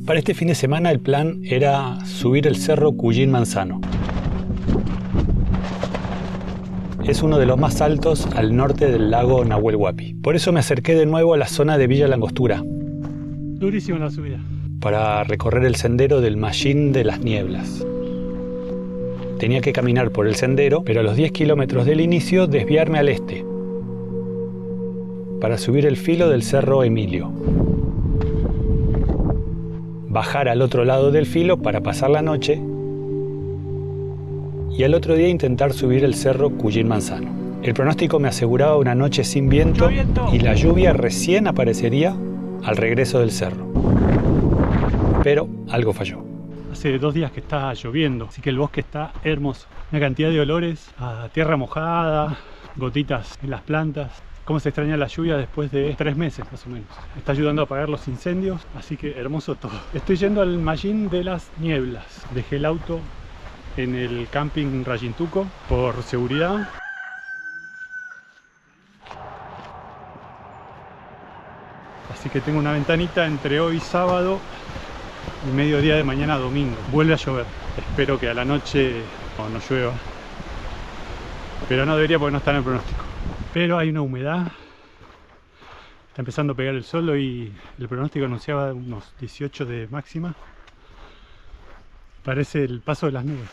Para este fin de semana el plan era subir el cerro Cuyín Manzano. Es uno de los más altos al norte del lago Nahuel Huapi. Por eso me acerqué de nuevo a la zona de Villa Langostura. Durísima la subida. Para recorrer el sendero del Mallín de las Nieblas. Tenía que caminar por el sendero, pero a los 10 kilómetros del inicio desviarme al este, para subir el filo del cerro Emilio. Bajar al otro lado del filo para pasar la noche y al otro día intentar subir el cerro Cuyín Manzano. El pronóstico me aseguraba una noche sin viento y la lluvia recién aparecería al regreso del cerro. Pero algo falló. Hace 2 días que está lloviendo, así que el bosque está hermoso. Una cantidad de olores a tierra mojada, gotitas en las plantas. Cómo se extraña la lluvia después de 3 meses más o menos. Está ayudando a apagar los incendios, así que hermoso todo. Estoy yendo al Mallín de las Nieblas. Dejé el auto en el camping Rayintuco por seguridad. Así que tengo una ventanita entre hoy sábado y mediodía de mañana domingo. Vuelve a llover. Espero que a la noche no llueva. Pero no debería porque no está en el pronóstico. Pero hay una humedad. Está empezando a pegar el sol y el pronóstico anunciaba unos 18 de máxima. Parece el paso de las nubes.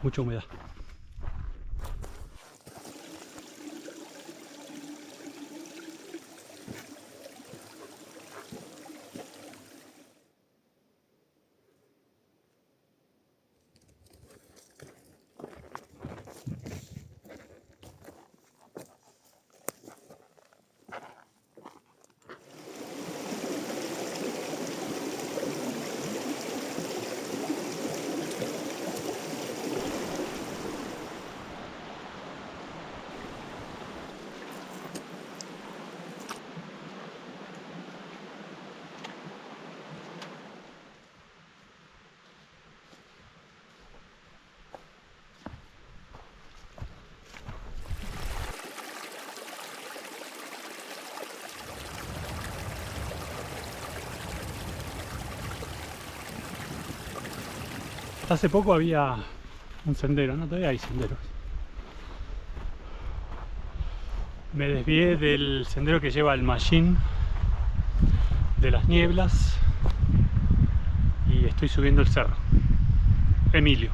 Mucha humedad. Hace poco había un sendero, no, todavía hay senderos. Me desvié del sendero que lleva al Mallín de las Nieblas y estoy subiendo el cerro Emilio.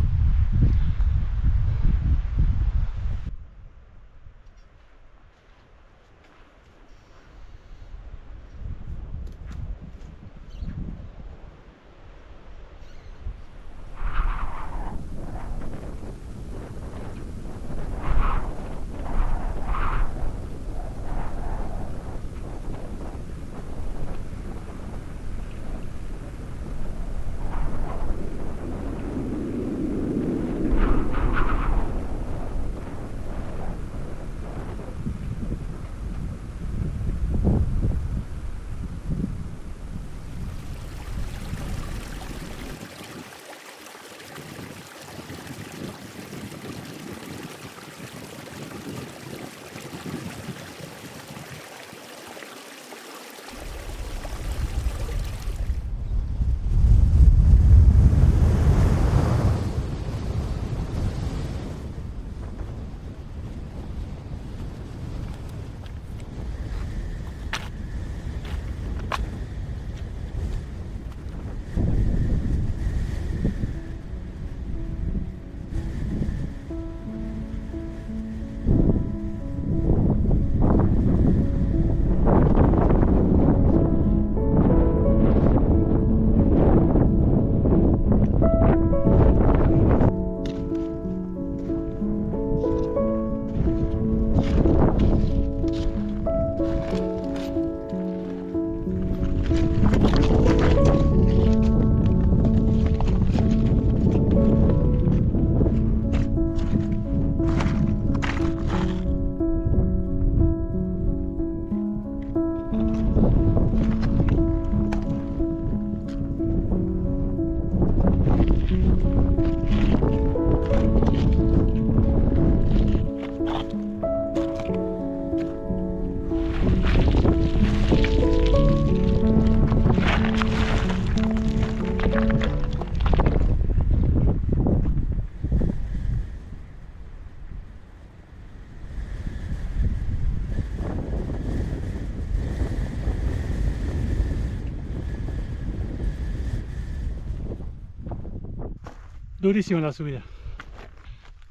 Durísima la subida.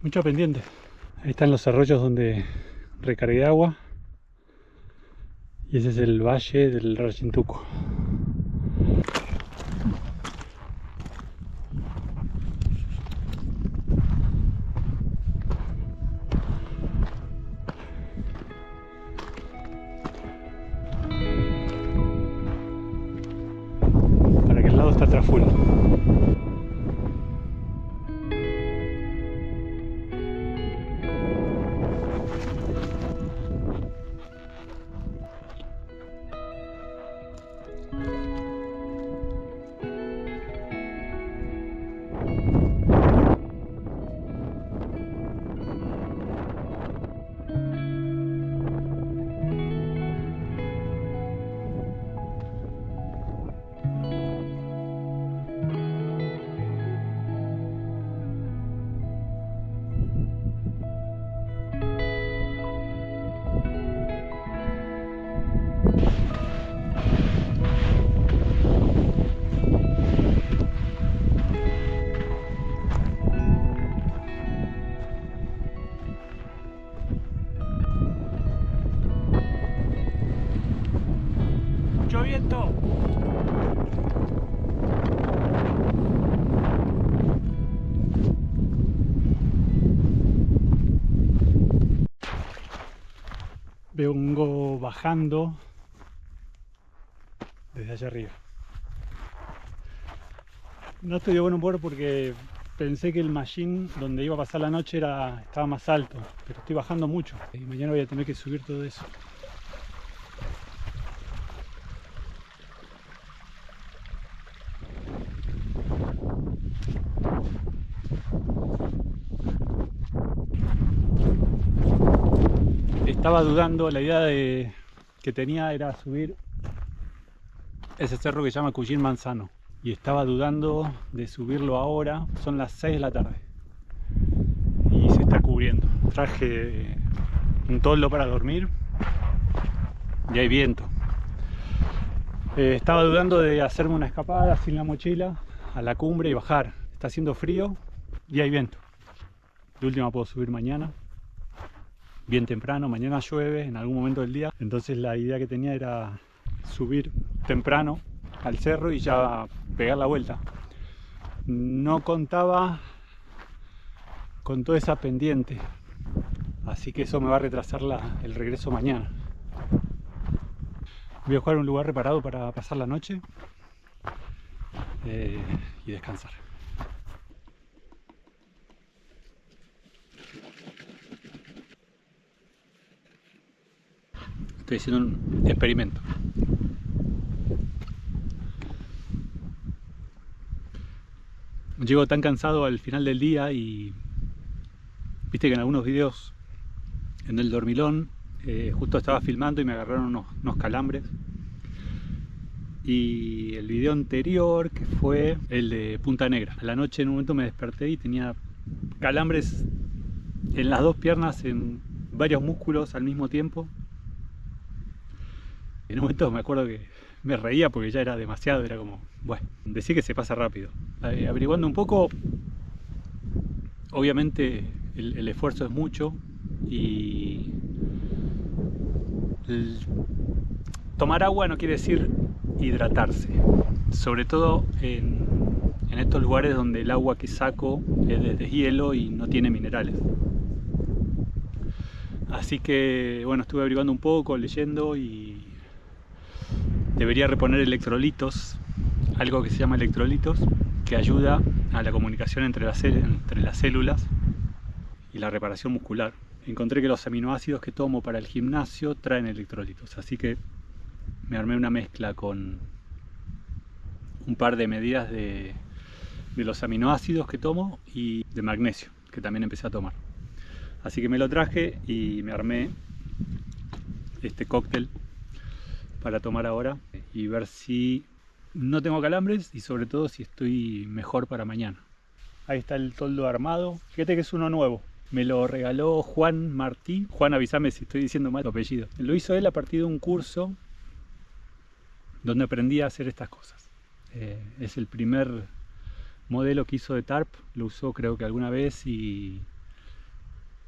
Mucha pendiente. Ahí están los arroyos donde recargué agua. Y ese es el valle del Rayintuco. Para aquel lado está Traful. Mucho viento. Vengo bajando desde allá arriba. No estoy de buen humor porque pensé que el machine donde iba a pasar la noche estaba más alto, pero estoy bajando mucho y mañana voy a tener que subir todo eso. Estaba dudando, la idea que tenía era subir ese cerro que se llama Cullín Manzano y estaba dudando de subirlo ahora. Son las 6 de la tarde y se está cubriendo. Traje un toldo para dormir y hay viento. Estaba dudando de hacerme una escapada sin la mochila a la cumbre y bajar. Está haciendo frío y hay viento. De última puedo subir mañana bien temprano. Mañana llueve en algún momento del día, entonces la idea que tenía era subir temprano al cerro y ya pegar la vuelta. No contaba con toda esa pendiente, así que eso me va a retrasar el regreso mañana. Voy a buscar un lugar reparado para pasar la noche y descansar. Estoy haciendo un experimento. Llego tan cansado al final del día y viste que en algunos videos en el dormilón justo estaba filmando y me agarraron unos calambres. Y el video anterior, que fue el de Punta Negra, a la noche en un momento me desperté y tenía calambres en las dos piernas, en varios músculos al mismo tiempo. En un momento me acuerdo que me reía porque ya era demasiado, era como, bueno, decir que se pasa rápido. Averiguando un poco, obviamente el esfuerzo es mucho y tomar agua no quiere decir hidratarse, sobre todo en estos lugares donde el agua que saco es de hielo y no tiene minerales. Así que bueno, estuve averiguando un poco, leyendo y debería reponer electrolitos, algo que se llama electrolitos, que ayuda a la comunicación entre las células y la reparación muscular. Encontré que los aminoácidos que tomo para el gimnasio traen electrolitos, así que me armé una mezcla con un par de medidas de los aminoácidos que tomo y de magnesio, que también empecé a tomar. Así que me lo traje y me armé este cóctel para tomar ahora y ver si no tengo calambres y sobre todo si estoy mejor para mañana. Ahí está el toldo armado. Fíjate que es uno nuevo. Me lo regaló Juan Martí. Juan, avísame si estoy diciendo mal tu apellido. Lo hizo él a partir de un curso donde aprendí a hacer estas cosas. Es el primer modelo que hizo de tarp, lo usó creo que alguna vez y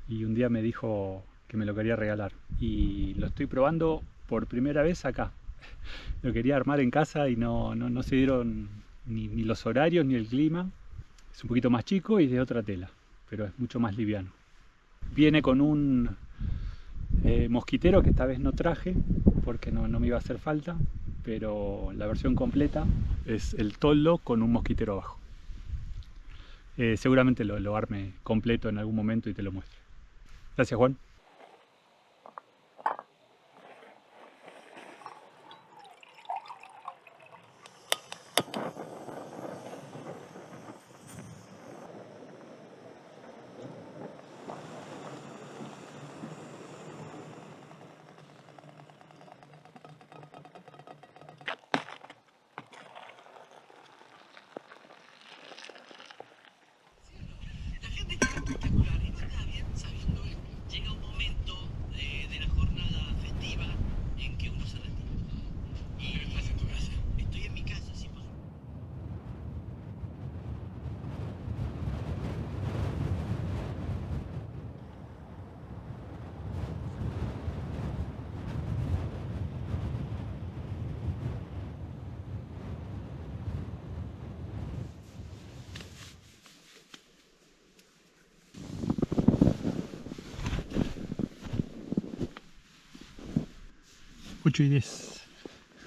un día me dijo que me lo quería regalar. Y lo estoy probando por primera vez acá. Lo quería armar en casa y no se dieron ni los horarios ni el clima. Es un poquito más chico y de otra tela, pero es mucho más liviano. Viene con un mosquitero que esta vez no traje porque no me iba a hacer falta, pero la versión completa es el toldo con un mosquitero abajo. Seguramente lo arme completo en algún momento y te lo muestre. Gracias, Juan. Ocho y 10,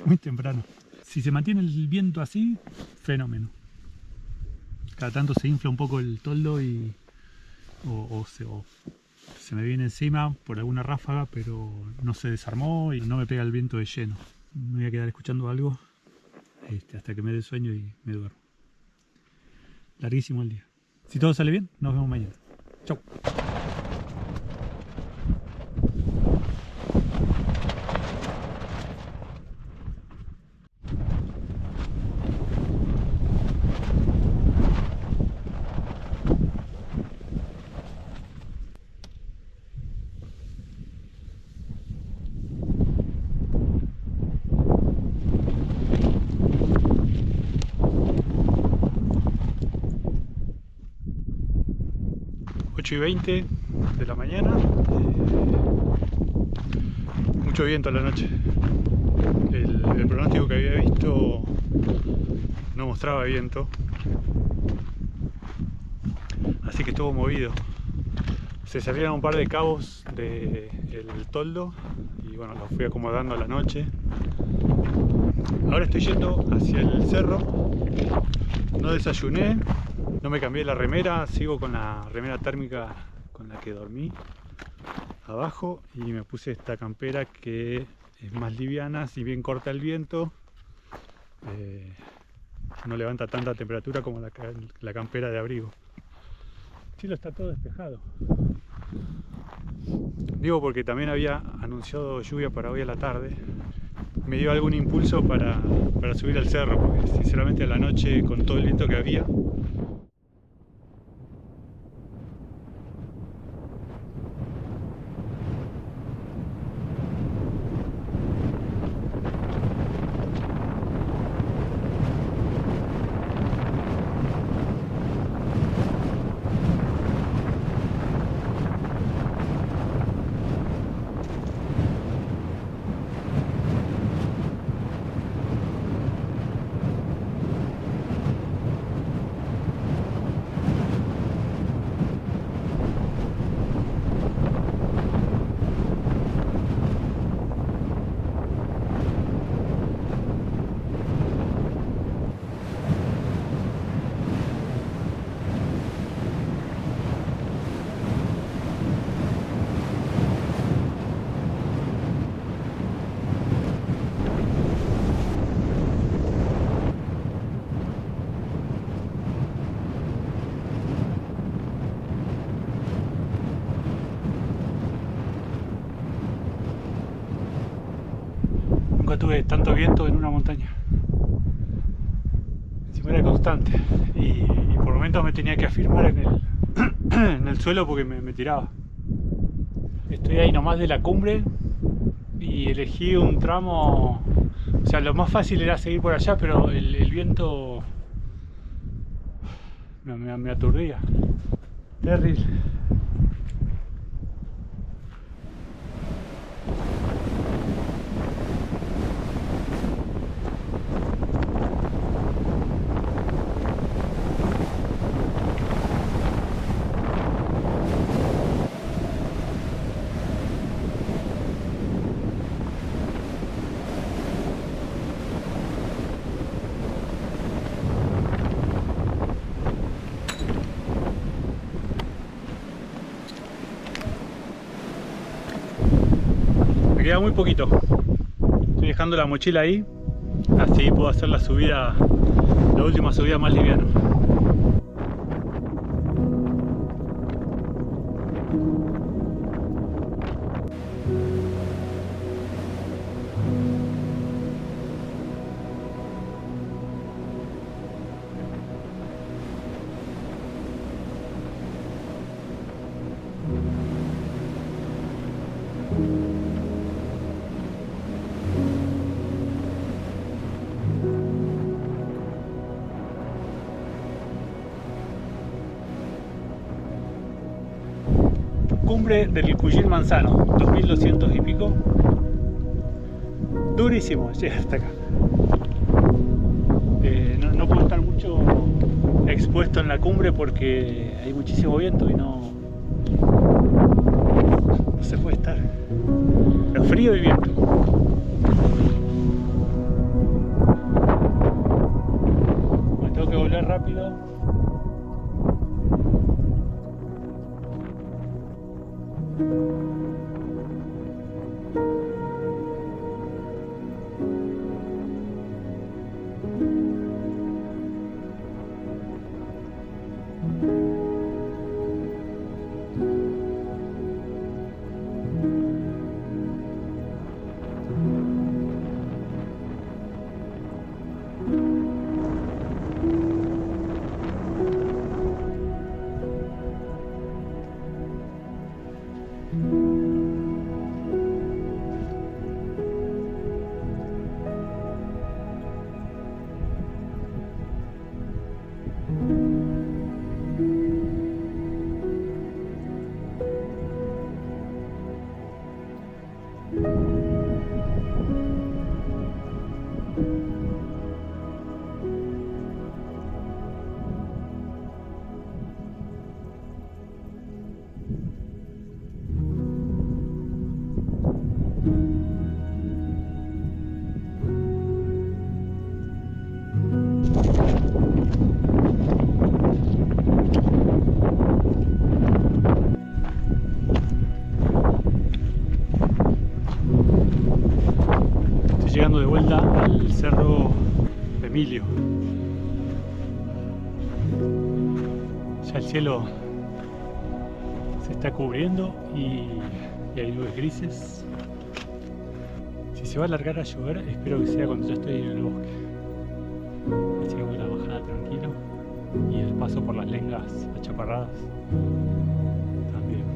muy temprano. Si se mantiene el viento así, fenómeno. Cada tanto se infla un poco el toldo y o se me viene encima por alguna ráfaga, pero no se desarmó y no me pega el viento de lleno. Me voy a quedar escuchando algo hasta que me dé sueño y me duermo. Larguísimo el día. Si todo sale bien, nos vemos mañana. Chau. 8:20 de la mañana, mucho viento a la noche. El pronóstico que había visto no mostraba viento, así que estuvo movido. Se salieron un par de cabos del toldo y bueno, los fui acomodando a la noche. Ahora estoy yendo hacia el cerro, no desayuné. No me cambié la remera, sigo con la remera térmica con la que dormí abajo y me puse esta campera que es más liviana, si bien corta el viento, no levanta tanta temperatura como la campera de abrigo. El cielo está todo despejado. Digo porque también había anunciado lluvia para hoy a la tarde. Me dio algún impulso para subir al cerro, porque sinceramente a la noche con todo el viento que había, nunca tuve tanto viento en una montaña. Encima era constante y por momentos me tenía que afirmar en el suelo porque me tiraba. Estoy ahí nomás de la cumbre y elegí un tramo, o sea, lo más fácil era seguir por allá, pero el viento me aturdía. Terrible. Me queda muy poquito. Estoy dejando la mochila ahí, así puedo hacer la subida, la última subida más liviana. Cumbre del Cuyín Manzano, 2200 y pico. Durísimo llegar hasta acá. No puedo estar mucho expuesto en la cumbre porque hay muchísimo viento y no se puede estar. Pero frío y viento. Me tengo que volver rápido. Llegando de vuelta al cerro Emilio. Ya el cielo se está cubriendo y hay nubes grises. Si se va a alargar a llover, espero que sea cuando ya estoy en el bosque. Así hago la bajada tranquilo y el paso por las lengas achaparradas también.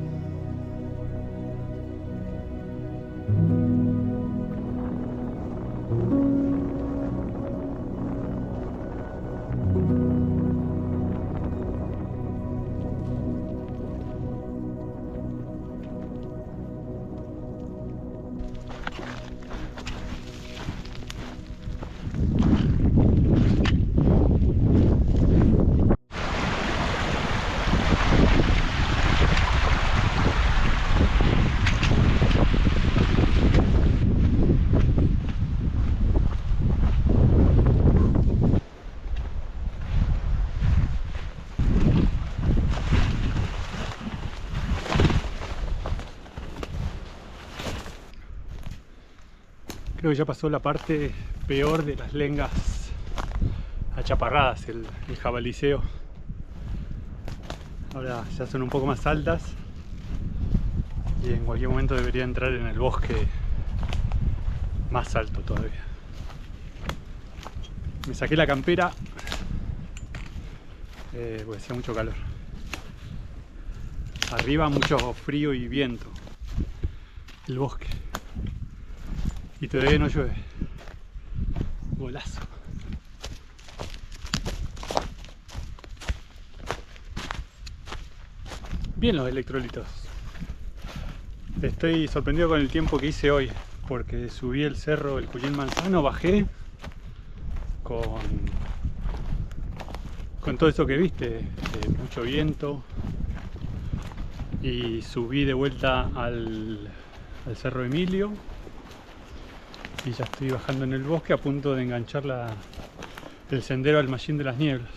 Creo que ya pasó la parte peor de las lengas achaparradas, el jabaliceo. Ahora ya son un poco más altas y en cualquier momento debería entrar en el bosque más alto todavía. Me saqué la campera porque hacía mucho calor. Arriba mucho frío y viento. El bosque. Y todavía no llueve. Golazo. bien los electrolitos. Estoy sorprendido con el tiempo que hice hoy, porque subí el cerro el Cuyín Manzano, bajé con todo eso que viste, mucho viento, y subí de vuelta al Cerro Emilio y ya estoy bajando en el bosque a punto de enganchar el sendero al Mallín de las Nieblas.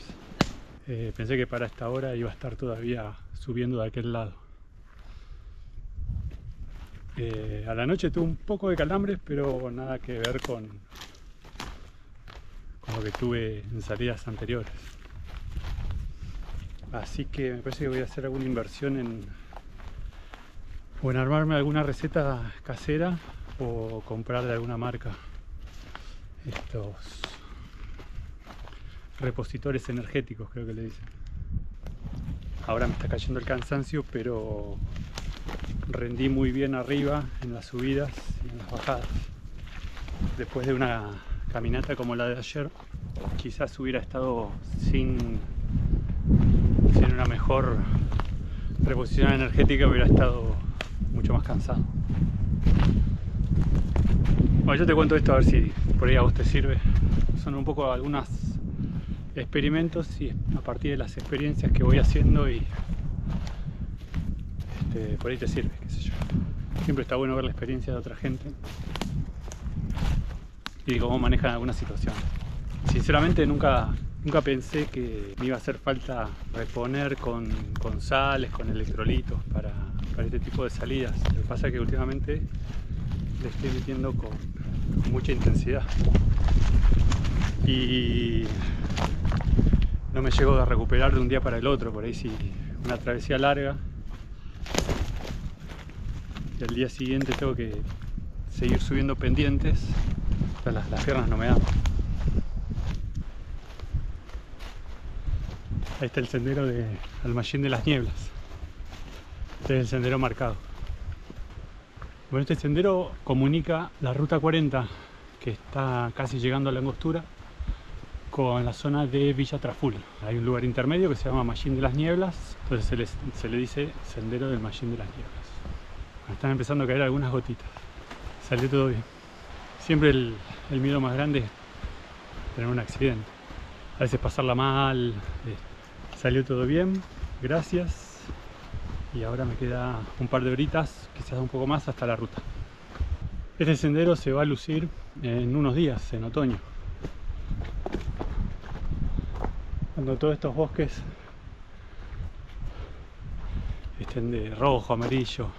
Pensé que para esta hora iba a estar todavía subiendo de aquel lado. A la noche tuve un poco de calambres, pero nada que ver con lo que tuve en salidas anteriores. Así que me parece que voy a hacer alguna inversión en armarme alguna receta casera o comprar de alguna marca estos repositores energéticos, creo que le dicen. Ahora me está cayendo el cansancio, pero rendí muy bien arriba en las subidas y en las bajadas. Después de una caminata como la de ayer, quizás hubiera estado sin una mejor reposición energética, hubiera estado mucho más cansado. Bueno, yo te cuento esto a ver si por ahí a vos te sirve. Son un poco algunos experimentos y a partir de las experiencias que voy haciendo y por ahí te sirve, qué sé yo. Siempre está bueno ver la experiencia de otra gente y cómo manejan alguna situación. Sinceramente nunca pensé que me iba a hacer falta reponer con sales, con electrolitos para este tipo de salidas. Lo que pasa es que últimamente le estoy metiendo con mucha intensidad y no me llego a recuperar de un día para el otro. Por ahí si una travesía larga y al día siguiente tengo que seguir subiendo pendientes, las piernas no me dan. Ahí está el sendero al Mallín de las Nieblas. Este es el sendero marcado. Bueno, este sendero comunica la ruta 40, que está casi llegando a la Angostura, con la zona de Villa Traful. Hay un lugar intermedio que se llama Mallín de las Nieblas, entonces se le dice sendero del Mallín de las Nieblas. Bueno, están empezando a caer algunas gotitas. Salió todo bien. Siempre el miedo más grande es tener un accidente. A veces pasarla mal. Salió todo bien, gracias. Y ahora me queda un par de horitas, quizás un poco más, hasta la ruta. Este sendero se va a lucir en unos días, en otoño, cuando todos estos bosques estén de rojo, amarillo,